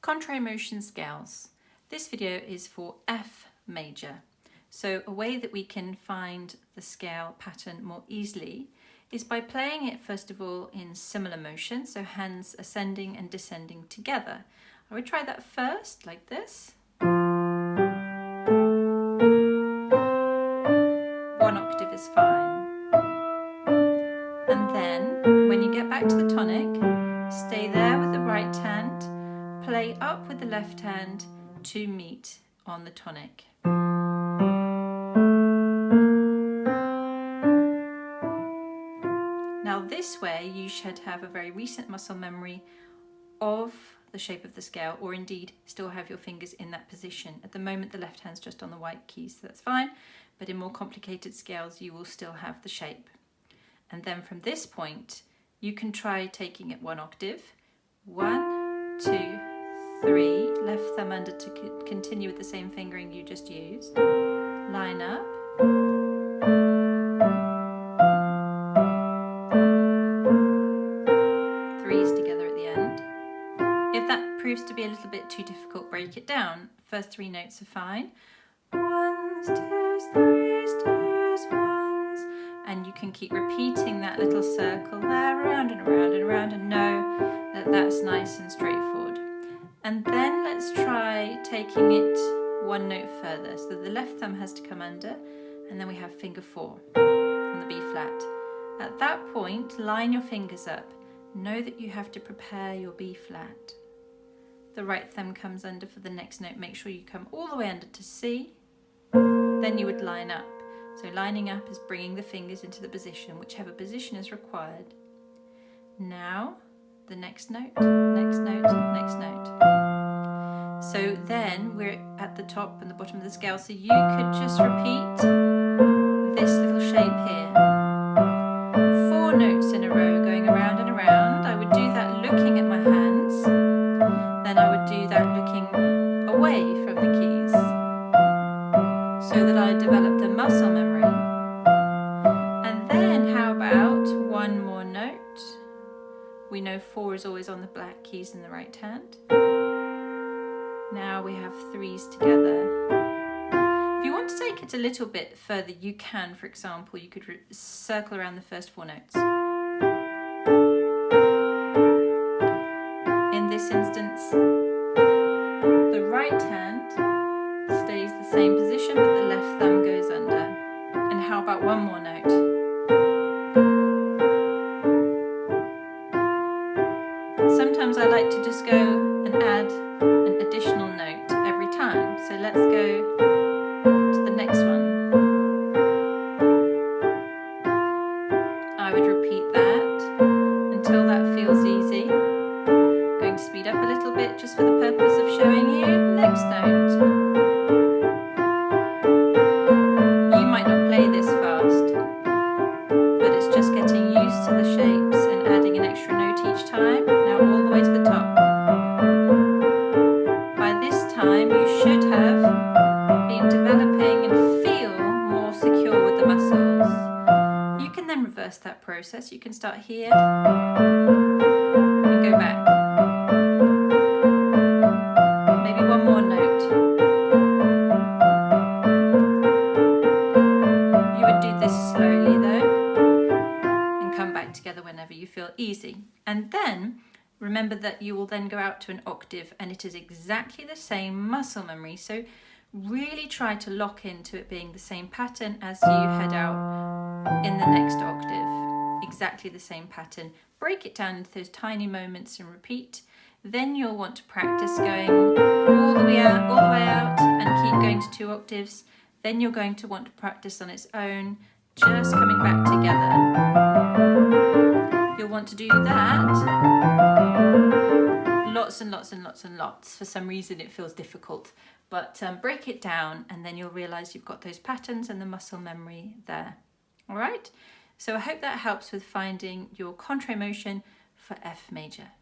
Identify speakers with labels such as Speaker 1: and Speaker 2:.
Speaker 1: Contrary motion scales. This video is for F major. So a way that we can find the scale pattern more easily is by playing it first of all in similar motion, so hands ascending and descending together. I would try that first, like this. 1 octave is fine. And then, when you get back to the tonic, stay there with the right hand, play up with the left hand to meet on the tonic. Now this way you should have a very recent muscle memory of the shape of the scale, or indeed still have your fingers in that position. At the moment the left hand's just on the white keys, so that's fine, but in more complicated scales you will still have the shape. And then from this point you can try taking it 1 octave. 1, 2, 3, left thumb under to continue with the same fingering you just used. Line up. Threes together at the end. If that proves to be a little bit too difficult, break it down. First 3 notes are fine. 1s, 2s, 3s, 2s, 1s. And you can keep repeating that little circle there, around and around and around, and know that that's nice and straightforward. And then let's try taking it 1 note further. So the left thumb has to come under, and then we have finger 4 on the B flat. At that point, line your fingers up. Know that you have to prepare your B flat. The right thumb comes under for the next note. Make sure you come all the way under to C. Then you would line up. So lining up is bringing the fingers into the position, whichever position is required. Now, the next note, next note, next note. So then we're at the top and the bottom of the scale, so you could just repeat this little shape here. 4 notes in a row going around and around. I would do that looking at my hands, then I would do that looking away from the keys, so that I develop the muscle memory. And then how about 1 more note? We know 4 is always on the black keys in the right hand. Now we have 3s together. If you want to take it a little bit further, you can. For example, you could circle around the first 4 notes. In this instance, the right hand stays the same position, but the left thumb goes under. And how about 1 more note? Sometimes I like to just go and add an additional note every time. So let's go to the next one. I would repeat that until that feels easy. I'm going to speed up a little bit just for the purpose of showing you. Next note. You might not play this fast, but it's just getting used to the shapes and adding an extra note each time. Now all the way to the top. By this time you should have been developing and feel more secure with the muscles. You can then reverse that process. You can start here and go back. Maybe 1 more note. You would do this slowly though, and come back together whenever you feel easy. And then remember that you will then go out to an octave, and it is exactly the same muscle memory. So really try to lock into it being the same pattern as you head out in the next octave. Exactly the same pattern. Break it down into those tiny moments and repeat. Then you'll want to practice going all the way out and keep going to 2 octaves. Then you're going to want to practice on its own, just coming back together. You'll want to do that lots and lots and lots and lots. For some reason it feels difficult, but break it down and then you'll realize you've got those patterns and the muscle memory there. All right, so I hope that helps with finding your contrary motion for F major.